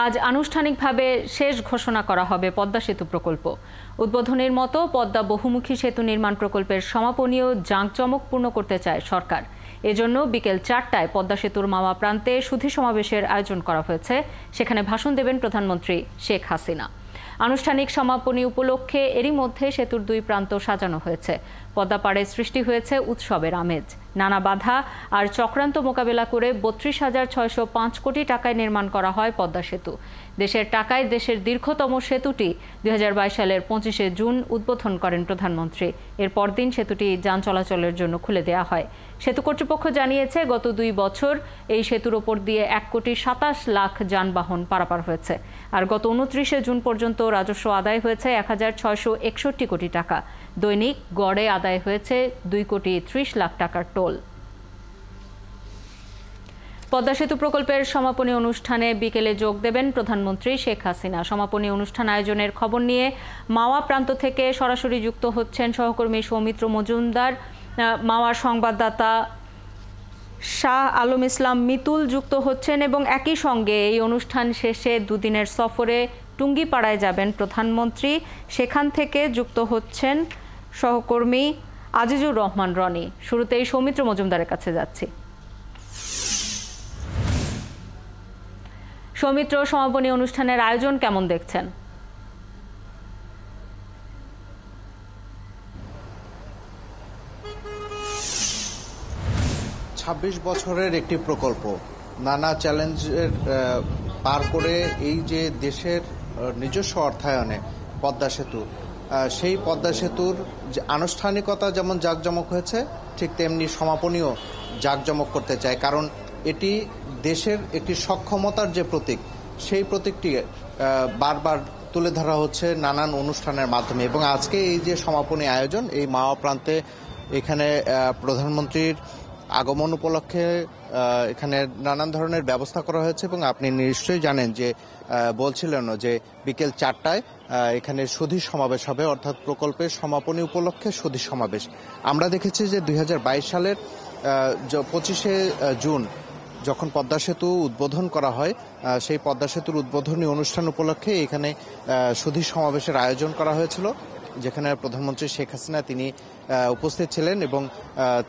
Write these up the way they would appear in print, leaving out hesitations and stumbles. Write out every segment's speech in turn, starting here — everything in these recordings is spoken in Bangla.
আজ আনুষ্ঠানিকভাবে শেষ ঘোষণা করা হবে পদ্মা সেতু প্রকল্প। উদ্বোধনের মতো পদ্মা বহুমুখী সেতু নির্মাণ প্রকল্পের সমাপনীয় জাঁকজমকপূর্ণ করতে চায় সরকার। এজন্য বিকেল 4টায় পদ্মা সেতুর মাওয়া প্রান্তে সুধী সমাবেশের আয়োজন করা হয়েছে। সেখানে ভাষণ দেবেন প্রধানমন্ত্রী শেখ হাসিনা। আনুষ্ঠানিক সমাপনী উপলক্ষে এরই মধ্যে সেতুর 2 প্রান্ত সাজানো হয়েছে। পদ্মা পাড়ে সৃষ্টি হয়েছে উৎসবের আমেজ। নানা বাধা আর চক্রান্ত মোকাবেলা করে ৩২,৬০৫ কোটি টাকায় নির্মাণ করা হয় পদ্মা সেতু। দেশের টাকায় দেশের দীর্ঘতম সেতুটি ২০২২ সালের ২৫শে জুন উদ্বোধন করেন প্রধানমন্ত্রী। এর পরদিন সেতুটি যান চলাচলের জন্য খুলে দেওয়া হয়। সেতু কর্তৃপক্ষ জানিয়েছে, গত 2 বছর এই সেতুর ওপর দিয়ে ১,২৭,০০,০০০ যানবাহন পারাপার হয়েছে। আর গত ২৯শে জুন পর্যন্ত রাজস্ব আদায় হয়েছে ১,৬৬১ কোটি টাকা। দৈনিক গড়ে আদায় হয়েছে ২,৩০,০০,০০০ টাকার টোল। পদ্মা সেতু প্রকল্পের সমাপনী অনুষ্ঠানে বিকেলে যোগ দেবেন প্রধানমন্ত্রী শেখ হাসিনা। সমাপনী অনুষ্ঠান আয়োজনের খবর নিয়ে মাওয়া প্রান্ত থেকে সরাসরি যুক্ত হচ্ছেন সহকর্মী সৌমিত্র মজুমদার। মাওয়ার সংবাদদাতা শাহ আলম ইসলাম মিতুল যুক্ত হচ্ছেন এবং একই সঙ্গে এই অনুষ্ঠান শেষে 2 দিনের সফরে টুঙ্গিপাড়ায় যাবেন প্রধানমন্ত্রী। সেখান থেকে যুক্ত হচ্ছেন সহকর্মী আজিজুর রহমান রনি। শুরুতেই সৌমিত্র মজুমদারের কাছে যাচ্ছি। সৌমিত্র, সমাপনী অনুষ্ঠানের আয়োজন কেমন দেখছেন? ২৬ বছরের একটি প্রকল্প, নানা চ্যালেঞ্জের পার করে এই যে দেশের নিজস্ব অর্থায়নে পদ্মা সেতু, সেই পদ্মা সেতুর যে আনুষ্ঠানিকতা যেমন জাঁকজমক হয়েছে, ঠিক তেমনি সমাপনীও জাঁকজমক করতে চায়। কারণ এটি দেশের একটি সক্ষমতার যে প্রতীক, সেই প্রতীকটি বারবার তুলে ধরা হচ্ছে নানান অনুষ্ঠানের মাধ্যমে। এবং আজকে এই যে সমাপনী আয়োজন, এই মাওয়া প্রান্তে এখানে প্রধানমন্ত্রীর আগমন উপলক্ষে এখানে নানান ধরনের ব্যবস্থা করা হয়েছে। এবং আপনি নিশ্চয়ই জানেন যে বলছিলেনও যে বিকেল 4টায় এখানে সুধী সমাবেশ হবে, অর্থাৎ প্রকল্পের সমাপনী উপলক্ষে সুধী সমাবেশ। আমরা দেখেছি যে ২০২২ সালের ২৫শে জুন যখন পদ্মা সেতু উদ্বোধন করা হয়, সেই পদ্মা সেতুর উদ্বোধনী অনুষ্ঠান উপলক্ষে এখানে সুধী সমাবেশের আয়োজন করা হয়েছিল, যেখানে প্রধানমন্ত্রী শেখ হাসিনা তিনি উপস্থিত ছিলেন এবং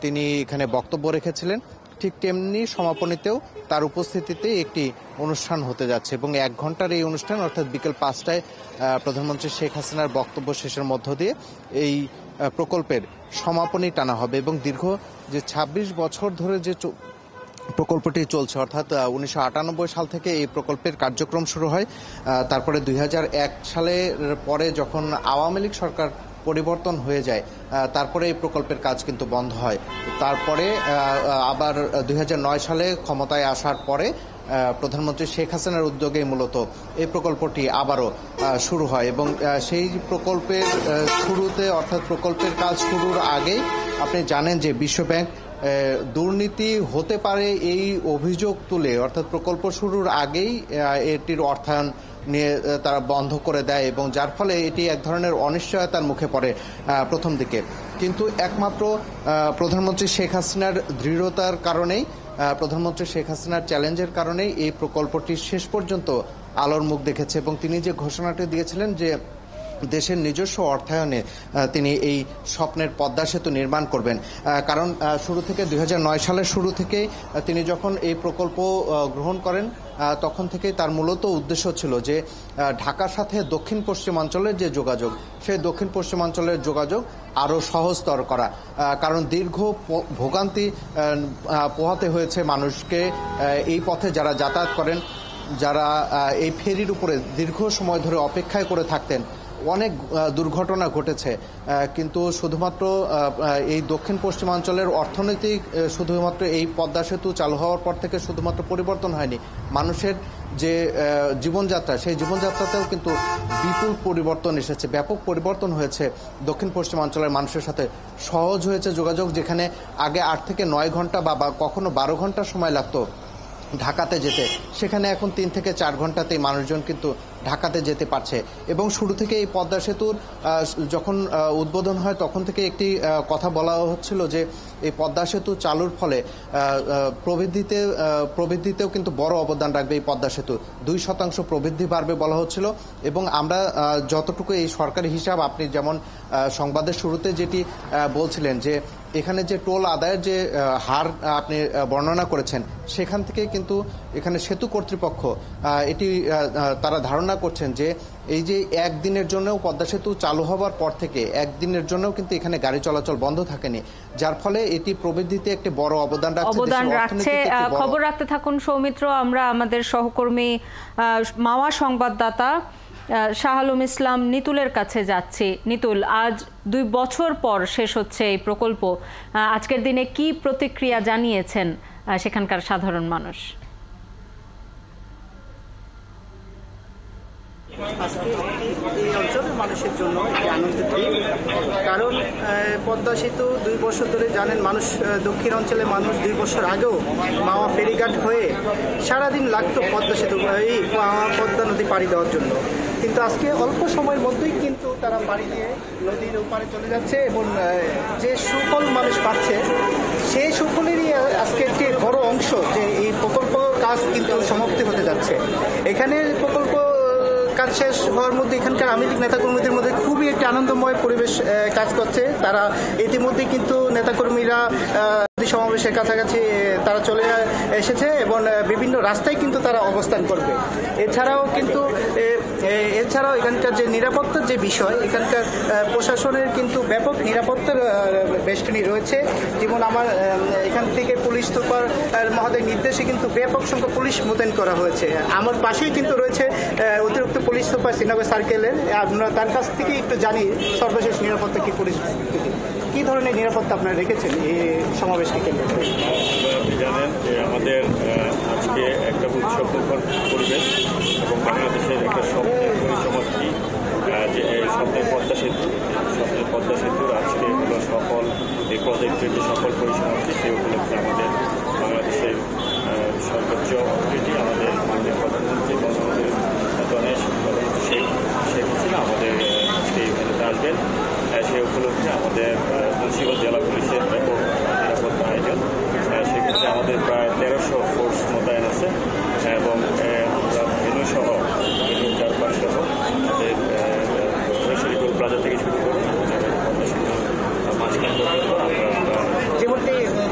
তিনি এখানে বক্তব্য রেখেছিলেন। ঠিক তেমনি সমাপনীতেও তার উপস্থিতিতে একটি অনুষ্ঠান হতে যাচ্ছে এবং 1 ঘন্টার এই অনুষ্ঠান, অর্থাৎ বিকেল 5টায় প্রধানমন্ত্রী শেখ হাসিনার বক্তব্য শেষের মধ্য দিয়ে এই প্রকল্পের সমাপনী টানা হবে। এবং দীর্ঘ যে ২৬ বছর ধরে যে প্রকল্পটি চলছে, অর্থাৎ ১৯৯৮ সাল থেকে এই প্রকল্পের কার্যক্রম শুরু হয়। তারপরে ২০০১ সালের পরে যখন আওয়ামী লীগ সরকার পরিবর্তন হয়ে যায়, তারপরে এই প্রকল্পের কাজ কিন্তু বন্ধ হয়। তারপরে আবার ২০০৯ সালে ক্ষমতায় আসার পরে প্রধানমন্ত্রী শেখ হাসিনার উদ্যোগেই মূলত এই প্রকল্পটি আবারও শুরু হয়। এবং সেই প্রকল্পের শুরুতে, অর্থাৎ প্রকল্পের কাজ শুরুর আগেই আপনি জানেন যে বিশ্বব্যাংক দুর্নীতি হতে পারে এই অভিযোগ তুলে, অর্থাৎ প্রকল্প শুরুর আগেই এটির অর্থায়ন নিয়ে তারা বন্ধ করে দেয় এবং যার ফলে এটি এক ধরনের অনিশ্চয়তার মুখে পড়ে প্রথম দিকে। কিন্তু একমাত্র প্রধানমন্ত্রী শেখ হাসিনার দৃঢ়তার কারণেই, প্রধানমন্ত্রী শেখ হাসিনার চ্যালেঞ্জের কারণেই এই প্রকল্পটি শেষ পর্যন্ত আলোর মুখ দেখেছে। এবং তিনি যে ঘোষণাটি দিয়েছিলেন যে দেশের নিজস্ব অর্থায়নে তিনি এই স্বপ্নের পদ্মা সেতু নির্মাণ করবেন, কারণ শুরু থেকে ২০০৯ সালের শুরু থেকেই তিনি যখন এই প্রকল্প গ্রহণ করেন, তখন থেকেই তার মূলত উদ্দেশ্য ছিল যে ঢাকার সাথে দক্ষিণ পশ্চিমাঞ্চলের যে যোগাযোগ, সেই দক্ষিণ পশ্চিমাঞ্চলের যোগাযোগ আরও সহজতর করা। কারণ দীর্ঘ ভোগান্তি পোহাতে হয়েছে মানুষকে এই পথে যারা যাতায়াত করেন, যারা এই ফেরির উপরে দীর্ঘ সময় ধরে অপেক্ষায় করে থাকতেন। অনেক দুর্ঘটনা ঘটেছে, কিন্তু শুধুমাত্র এই দক্ষিণ পশ্চিমাঞ্চলের অর্থনৈতিক, শুধুমাত্র এই পদ্মা সেতু চালু হওয়ার পর থেকে শুধুমাত্র পরিবর্তন হয়নি, মানুষের যে জীবনযাত্রা, সেই জীবনযাত্রাতেও কিন্তু বিপুল পরিবর্তন এসেছে, ব্যাপক পরিবর্তন হয়েছে। দক্ষিণ পশ্চিমাঞ্চলের মানুষের সাথে সহজ হয়েছে যোগাযোগ, যেখানে আগে 8 থেকে 9 ঘন্টা বা কখনো 12 ঘন্টা সময় লাগতো ঢাকাতে যেতে, সেখানে এখন 3 থেকে 4 ঘন্টাতেই মানুষজন কিন্তু ঢাকাতে যেতে পারছে। এবং শুরু থেকে এই পদ্মা সেতুর যখন উদ্বোধন হয় তখন থেকে একটি কথা বলা হচ্ছিল যে এই পদ্মা সেতু চালুর ফলে প্রবৃদ্ধিতেও কিন্তু বড় অবদান রাখবে এই পদ্মা সেতু। 2% প্রবৃদ্ধি বাড়বে বলা হচ্ছিল। এবং আমরা যতটুকু এই সরকারি হিসাব, আপনি যেমন সংবাদের শুরুতে যেটি বলছিলেন যে এখানে যে টোল আদায়ের যে হার আপনি বর্ণনা করেছেন, সেখান থেকে কিন্তু এখানে সেতু কর্তৃপক্ষ এটি তারা ধারণা করছেন যে এই যে একদিনের জন্যও পদ্মা সেতু চালু হওয়ার পর থেকে একদিনের জন্যও কিন্তু এখানে গাড়ি চলাচল বন্ধ থাকেনি, যার ফলে এটি প্রবৃদ্ধিতে একটি বড় অবদান রাখছে। খবর রাখতে থাকুন সৌমিত্র। আমরা আমাদের সহকর্মী মাওয়া সংবাদদাতা শাহ আলম ইসলাম নিতুলের কাছে যাচ্ছি। নিতুল, আজ 2 বছর পর শেষ হচ্ছে এই প্রকল্প। আজকের দিনে কি প্রতিক্রিয়া জানিয়েছেন সেখানকার সাধারণ মানুষ? আজকে এই অঞ্চলের মানুষের জন্য একটি আনন্দের দিন, কারণ পদ্মা সেতু 2 বছর ধরে জানেন মানুষ, দক্ষিণ অঞ্চলের মানুষ 2 বছর আগেও মাওয়া ফেরিঘাট হয়ে সারাদিন লাগতো পদ্মা সেতু এই পদ্মা নদী পাড়ি দেওয়ার জন্য, কিন্তু আজকে অল্প সময়ের মধ্যেই কিন্তু তারা পাড়ি দিয়ে নদীর ওপারে চলে যাচ্ছে এবং যে সুফল মানুষ পাচ্ছে সেই সুফলেরই আজকে একটি বড় অংশ যে এই প্রকল্প কাজ কিন্তু সমাপ্তি হতে যাচ্ছে। এখানে প্রকল্প কাজ শেষ হওয়ার মধ্যে এখানকার আওয়ামী লীগ নেতাকর্মীদের মধ্যে খুবই একটি আনন্দময় পরিবেশ কাজ করছে। তারা ইতিমধ্যে কিন্তু নেতাকর্মীরা সমাবেশের কাছাকাছি তারা চলে এসেছে এবং বিভিন্ন রাস্তায় কিন্তু তারা অবস্থান করবে। এছাড়াও এখানকার যে নিরাপত্তার যে বিষয়, এখানকার প্রশাসনের কিন্তু ব্যাপক নিরাপত্তার বেষ্টনী রয়েছে। যেমন আমার এখান থেকে পুলিশ সুপার মহোদয়ের নির্দেশে কিন্তু ব্যাপক সংখ্যক পুলিশ মোতায়েন করা হয়েছে। আমার পাশেই কিন্তু রয়েছে অতিরিক্ত পুলিশ সুপার শ্রীনগর সার্কেলের। আমরা তার কাছ থেকে একটু জানি সর্বশেষ নিরাপত্তা কি পরিস্থিতি, কি ধরনের নিরাপত্তা আপনারা রেখেছেন এই সমাবেশকে কেন্দ্র করে? আপনি জানেন যে আমাদের আজকে একটা উৎসব মুখর পরিবেশ এবং বাংলাদেশের একটা স্বপ্নের পরিসমাপ্তি, যে স্বপ্নের পদ্মা সেতুর আজকে হলো সফল এই প্রজেক্টের যে সফল পরিসমাপ্তি, সেই উপলক্ষে আমাদের বাংলাদেশের সর্বোচ্চ অথরিটি, আমাদের মাননীয় প্রধানমন্ত্রী বঙ্গবন্ধু গণেশ শেখ হাসিনা আমাদের আজকে এখানে আসবেন। সেই উপলক্ষে আমাদের মুন্সিগঞ্জ জেলা পুলিশের ব্যাপক নিরাপত্তা আয়োজন। সেক্ষেত্রে আমাদের প্রায় 1300 ফোর্স মোতায়েন আছে এবং আমরা ভেন্যু সহ ভেন্যু চারপাশ সহ আমাদের টোল প্লাজা থেকে শুরু করে মাঝখান পর্যন্ত আমরা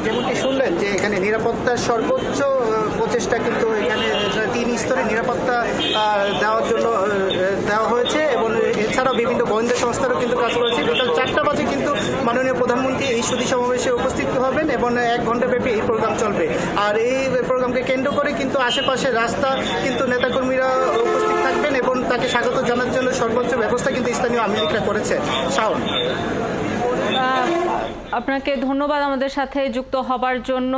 যেমনটি শুনলেন যে এখানে নিরাপত্তার সর্বোচ্চ প্রচেষ্টা কিন্তু এখানে 3 স্তরে নিরাপত্তা দেওয়ার জন্য দেওয়া হয়েছে এবং এছাড়াও বিভিন্ন গোয়েন্দা সংস্থারও কিন্তু কাজ করেছে। বিকাল 4টা বাজে কিন্তু মাননীয় প্রধানমন্ত্রী এই সুধী সমাবেশে উপস্থিত হবেন এবং 1 ঘন্টা ব্যাপী এই প্রোগ্রাম চলবে। আর এই প্রোগ্রামকে কেন্দ্র করে কিন্তু আশেপাশের রাস্তা কিন্তু নেতাকর্মীরা উপস্থিত থাকবেন এবং তাকে স্বাগত জানার জন্য সর্বোচ্চ ব্যবস্থা কিন্তু স্থানীয় আওয়ামী লীগরা করেছে। শাওন, আপনাকে ধন্যবাদ আমাদের সাথে যুক্ত হবার জন্য।